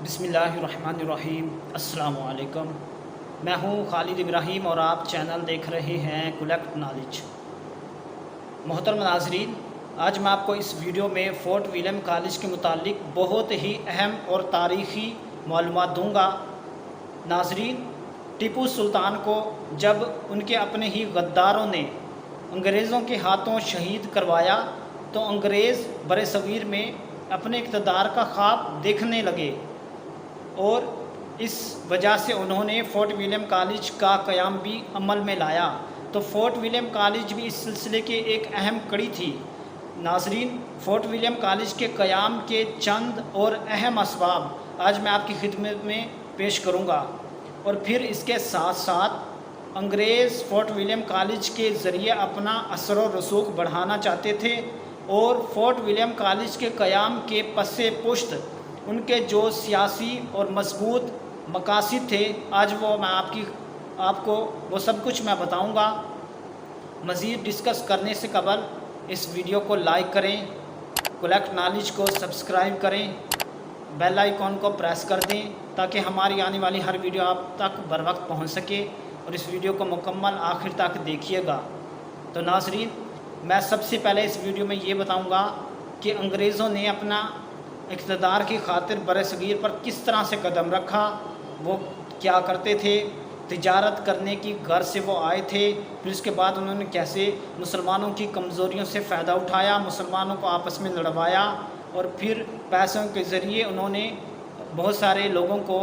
بسم اللہ الرحمن الرحیم۔ السلام علیکم، میں ہوں خالد ابراہیم اور آپ چینل دیکھ رہے ہیں کلیکٹ نالج۔ محترم ناظرین، آج میں آپ کو اس ویڈیو میں فورٹ ولیم کالج کے متعلق بہت ہی اہم اور تاریخی معلومات دوں گا۔ ناظرین، ٹیپو سلطان کو جب ان کے اپنے ہی غداروں نے انگریزوں کے ہاتھوں شہید کروایا تو انگریز برصغیر میں اپنے اقتدار کا خواب دیکھنے لگے اور اس وجہ سے انہوں نے فورٹ ولیم کالج کا قیام بھی عمل میں لایا۔ تو فورٹ ولیم کالج بھی اس سلسلے کے ایک اہم کڑی تھی۔ ناظرین، فورٹ ولیم کالج کے قیام کے چند اور اہم اسباب آج میں آپ کی خدمت میں پیش کروں گا، اور پھر اس کے ساتھ ساتھ انگریز فورٹ ولیم کالج کے ذریعے اپنا اثر و رسوخ بڑھانا چاہتے تھے، اور فورٹ ولیم کالج کے قیام کے پس پشت ان کے جو سیاسی اور مضبوط مقاصد تھے، آج وہ میں آپ کو وہ سب کچھ میں بتاؤں گا۔ مزید ڈسکس کرنے سے قبل اس ویڈیو کو لائک کریں، کلیکٹ نالج کو سبسکرائب کریں، بیل آئیکن کو پریس کر دیں تاکہ ہماری آنے والی ہر ویڈیو آپ تک بر وقت پہنچ سکے، اور اس ویڈیو کو مکمل آخر تک دیکھیے گا۔ تو ناظرین، میں سب سے پہلے اس ویڈیو میں یہ بتاؤں گا کہ انگریزوں نے اپنا اقتدار کی خاطر برصغیر پر کس طرح سے قدم رکھا۔ وہ کیا کرتے تھے؟ تجارت کرنے کی غرض سے وہ آئے تھے، پھر اس کے بعد انہوں نے کیسے مسلمانوں کی کمزوریوں سے فائدہ اٹھایا، مسلمانوں کو آپس میں لڑوایا، اور پھر پیسوں کے ذریعے انہوں نے بہت سارے لوگوں کو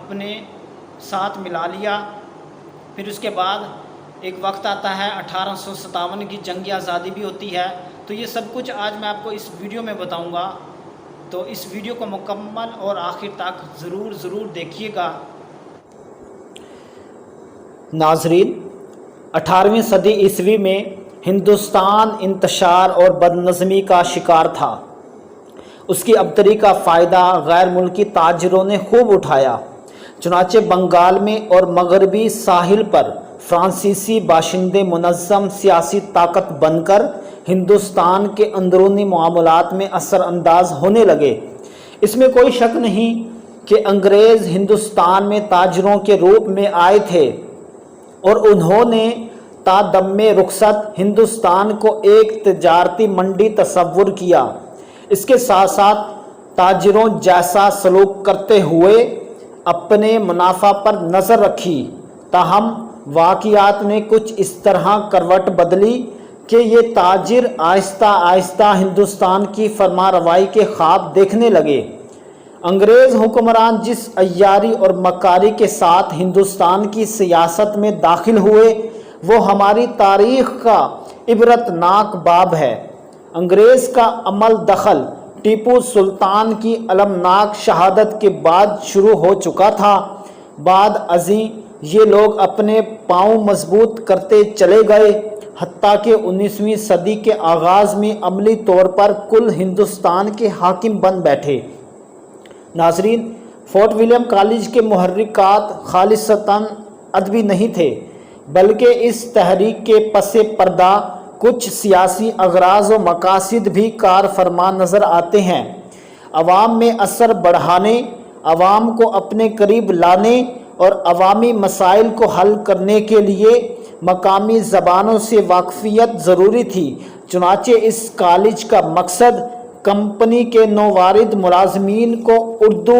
اپنے ساتھ ملا لیا۔ پھر اس کے بعد ایک وقت آتا ہے 1857 کی جنگ آزادی بھی ہوتی ہے۔ تو یہ سب کچھ آج میں آپ کو اس ویڈیو میں بتاؤں گا، تو اس ویڈیو کو مکمل اور آخر تک ضرور دیکھیے گا۔ ناظرین، 18ویں صدی عیسوی میں ہندوستان انتشار اور بدنظمی کا شکار تھا۔ اس کی ابتری کا فائدہ غیر ملکی تاجروں نے خوب اٹھایا، چنانچہ بنگال میں اور مغربی ساحل پر فرانسیسی باشندے منظم سیاسی طاقت بن کر ہندوستان کے اندرونی معاملات میں اثر انداز ہونے لگے۔ اس میں کوئی شک نہیں کہ انگریز ہندوستان میں تاجروں کے روپ میں آئے تھے، اور انہوں نے تا دم رخصت ہندوستان کو ایک تجارتی منڈی تصور کیا۔ اس کے ساتھ ساتھ تاجروں جیسا سلوک کرتے ہوئے اپنے منافع پر نظر رکھی، تاہم واقعات نے کچھ اس طرح کروٹ بدلی کہ یہ تاجر آہستہ آہستہ ہندوستان کی فرما روائی کے خواب دیکھنے لگے۔ انگریز حکمران جس عیاری اور مکاری کے ساتھ ہندوستان کی سیاست میں داخل ہوئے، وہ ہماری تاریخ کا عبرتناک باب ہے۔ انگریز کا عمل دخل ٹیپو سلطان کی المناک شہادت کے بعد شروع ہو چکا تھا۔ بعد ازیں یہ لوگ اپنے پاؤں مضبوط کرتے چلے گئے، حتیٰ کہ 19ویں صدی کے آغاز میں عملی طور پر کل ہندوستان کے حاکم بن بیٹھے۔ ناظرین، فورٹ ولیم کالج کے محرکات خالصتاً ادبی نہیں تھے، بلکہ اس تحریک کے پس پردہ کچھ سیاسی اغراض و مقاصد بھی کار فرما نظر آتے ہیں۔ عوام میں اثر بڑھانے، عوام کو اپنے قریب لانے اور عوامی مسائل کو حل کرنے کے لیے مقامی زبانوں سے واقفیت ضروری تھی۔ چنانچہ اس کالج کا مقصد کمپنی کے نووارد ملازمین کو اردو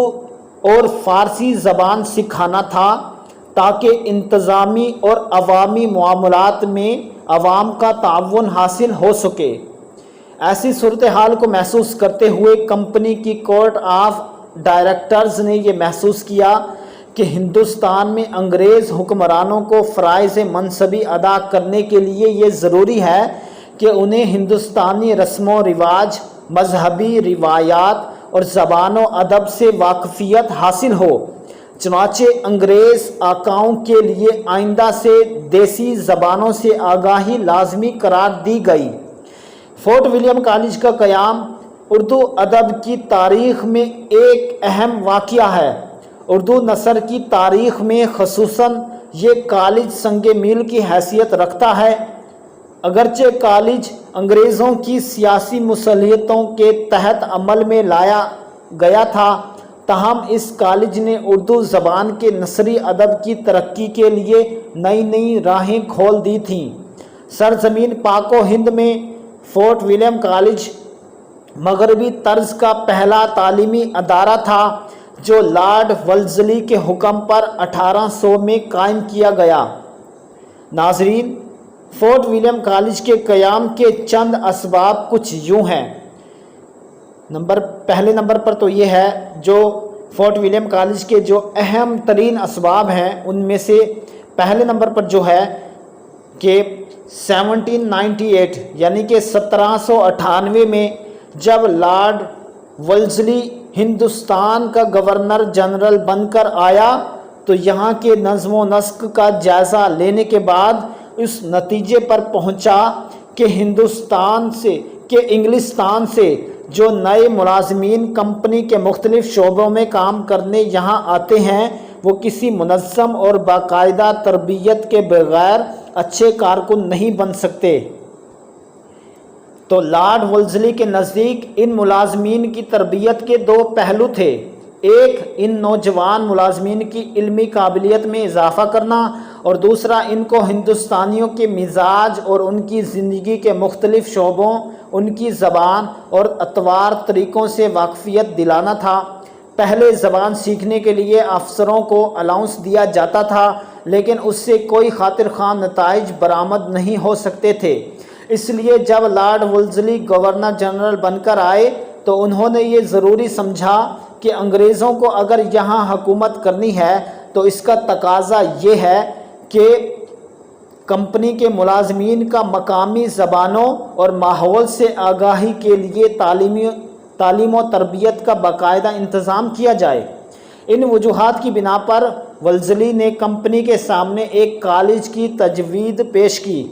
اور فارسی زبان سکھانا تھا، تاکہ انتظامی اور عوامی معاملات میں عوام کا تعاون حاصل ہو سکے۔ ایسی صورتحال کو محسوس کرتے ہوئے کمپنی کی کورٹ آف ڈائریکٹرز نے یہ محسوس کیا کہ ہندوستان میں انگریز حکمرانوں کو فرائض منصبی ادا کرنے کے لیے یہ ضروری ہے کہ انہیں ہندوستانی رسم و رواج، مذہبی روایات اور زبان و ادب سے واقفیت حاصل ہو۔ چنانچہ انگریز آقاؤں کے لیے آئندہ سے دیسی زبانوں سے آگاہی لازمی قرار دی گئی۔ فورٹ ولیم کالج کا قیام اردو ادب کی تاریخ میں ایک اہم واقعہ ہے۔ اردو نثر کی تاریخ میں خصوصاً یہ کالج سنگ میل کی حیثیت رکھتا ہے۔ اگرچہ کالج انگریزوں کی سیاسی مصالحتوں کے تحت عمل میں لایا گیا تھا، تاہم اس کالج نے اردو زبان کے نثری ادب کی ترقی کے لیے نئی نئی راہیں کھول دی تھیں۔ سرزمین پاک و ہند میں فورٹ ولیم کالج مغربی طرز کا پہلا تعلیمی ادارہ تھا جو لارڈ ولزلی کے حکم پر 1800 میں قائم کیا گیا۔ ناظرین، فورٹ ولیم کالج کے قیام کے چند اسباب کچھ یوں ہیں۔ پہلے نمبر پر تو یہ ہے جو فورٹ ولیم کالج کے جو اہم ترین اسباب ہیں ان میں سے پہلے نمبر پر جو ہے کہ 1798 یعنی کہ 1798 میں جب لارڈ ولزلی ہندوستان کا گورنر جنرل بن کر آیا تو یہاں کے نظم و نسق کا جائزہ لینے کے بعد اس نتیجے پر پہنچا کہ انگلستان سے جو نئے ملازمین کمپنی کے مختلف شعبوں میں کام کرنے یہاں آتے ہیں وہ کسی منظم اور باقاعدہ تربیت کے بغیر اچھے کارکن نہیں بن سکتے۔ تو لارڈ ولزلی کے نزدیک ان ملازمین کی تربیت کے دو پہلو تھے، ایک ان نوجوان ملازمین کی علمی قابلیت میں اضافہ کرنا اور دوسرا ان کو ہندوستانیوں کے مزاج اور ان کی زندگی کے مختلف شعبوں، ان کی زبان اور اطوار طریقوں سے واقفیت دلانا تھا۔ پہلے زبان سیکھنے کے لیے افسروں کو الاؤنس دیا جاتا تھا لیکن اس سے کوئی خاطر خواہ نتائج برآمد نہیں ہو سکتے تھے، اس لیے جب لارڈ ولزلی گورنر جنرل بن کر آئے تو انہوں نے یہ ضروری سمجھا کہ انگریزوں کو اگر یہاں حکومت کرنی ہے تو اس کا تقاضا یہ ہے کہ کمپنی کے ملازمین کا مقامی زبانوں اور ماحول سے آگاہی کے لیے تعلیم و تربیت کا باقاعدہ انتظام کیا جائے۔ ان وجوہات کی بنا پر ولزلی نے کمپنی کے سامنے ایک کالج کی تجویز پیش کی۔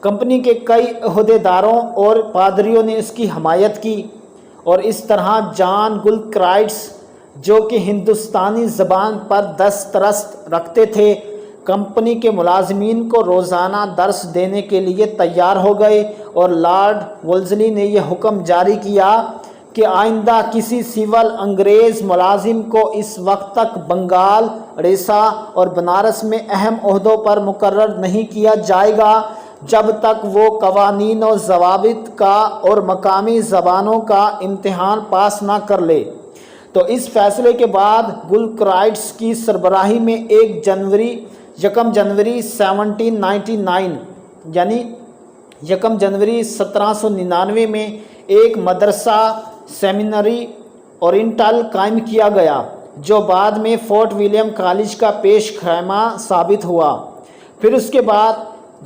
کمپنی کے کئی عہدیداروں اور پادریوں نے اس کی حمایت کی اور اس طرح جان گلکرائٹس جو کہ ہندوستانی زبان پر دسترست رکھتے تھے کمپنی کے ملازمین کو روزانہ درس دینے کے لیے تیار ہو گئے اور لارڈ ولزلی نے یہ حکم جاری کیا کہ آئندہ کسی سول انگریز ملازم کو اس وقت تک بنگال، اڑیسہ اور بنارس میں اہم عہدوں پر مقرر نہیں کیا جائے گا جب تک وہ قوانین و ضوابط کا اور مقامی زبانوں کا امتحان پاس نہ کر لے۔ تو اس فیصلے کے بعد گلکرائٹس کی سربراہی میں 1 جنوری 1799 یعنی 1 جنوری 1799 میں ایک مدرسہ سیمینری اورینٹل قائم کیا گیا جو بعد میں فورٹ ولیم کالج کا پیش خیمہ ثابت ہوا۔ پھر اس کے بعد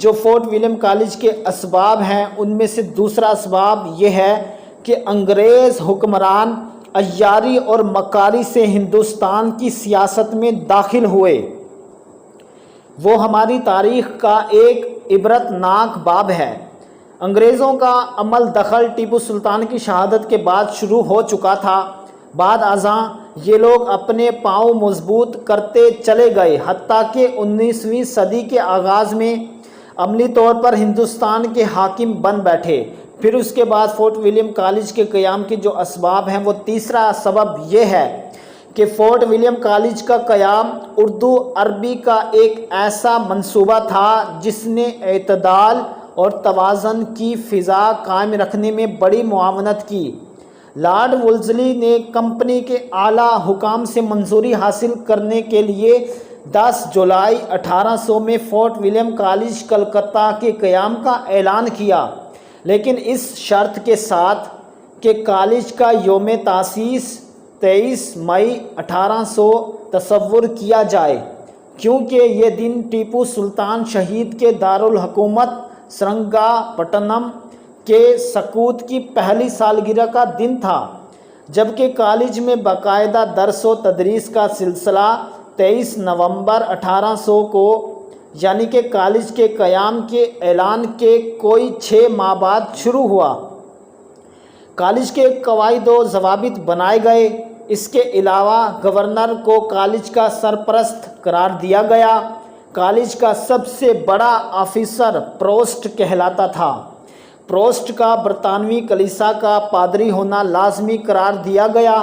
جو فورٹ ولیم کالج کے اسباب ہیں ان میں سے دوسرا اسباب یہ ہے کہ انگریز حکمران عیاری اور مکاری سے ہندوستان کی سیاست میں داخل ہوئے۔ وہ ہماری تاریخ کا ایک عبرت ناک باب ہے۔ انگریزوں کا عمل دخل ٹیپو سلطان کی شہادت کے بعد شروع ہو چکا تھا۔ بعد ازاں یہ لوگ اپنے پاؤں مضبوط کرتے چلے گئے حتیٰ کہ 19ویں صدی کے آغاز میں عملی طور پر ہندوستان کے حاکم بن بیٹھے۔ پھر اس کے بعد فورٹ ولیم کالج کے قیام کے جو اسباب ہیں وہ تیسرا سبب یہ ہے کہ فورٹ ولیم کالج کا قیام اردو عربی کا ایک ایسا منصوبہ تھا جس نے اعتدال اور توازن کی فضا قائم رکھنے میں بڑی معاونت کی۔ لارڈ ولزلی نے کمپنی کے اعلیٰ حکام سے منظوری حاصل کرنے کے لیے 10 جولائی 1800 میں فورٹ ولیم کالج کلکتہ کے قیام کا اعلان کیا، لیکن اس شرط کے ساتھ کہ کالج کا یوم تاسیس 23 مئی 1800 تصور کیا جائے، کیونکہ یہ دن ٹیپو سلطان شہید کے دارالحکومت سرنگا پٹنم کے سقوط کی پہلی سالگرہ کا دن تھا، جبکہ کالج میں باقاعدہ درس و تدریس کا سلسلہ 23 نومبر 1800 کو یعنی کہ کالج کے قیام کے اعلان کے کوئی 6 ماہ بعد شروع ہوا۔ کالج کے قواعد و ضوابط بنائے گئے۔ اس کے علاوہ گورنر کو کالج کا سرپرست قرار دیا گیا۔ کالج کا سب سے بڑا آفیسر پروسٹ کہلاتا تھا۔ پروسٹ کا برطانوی کلیسا کا پادری ہونا لازمی قرار دیا گیا۔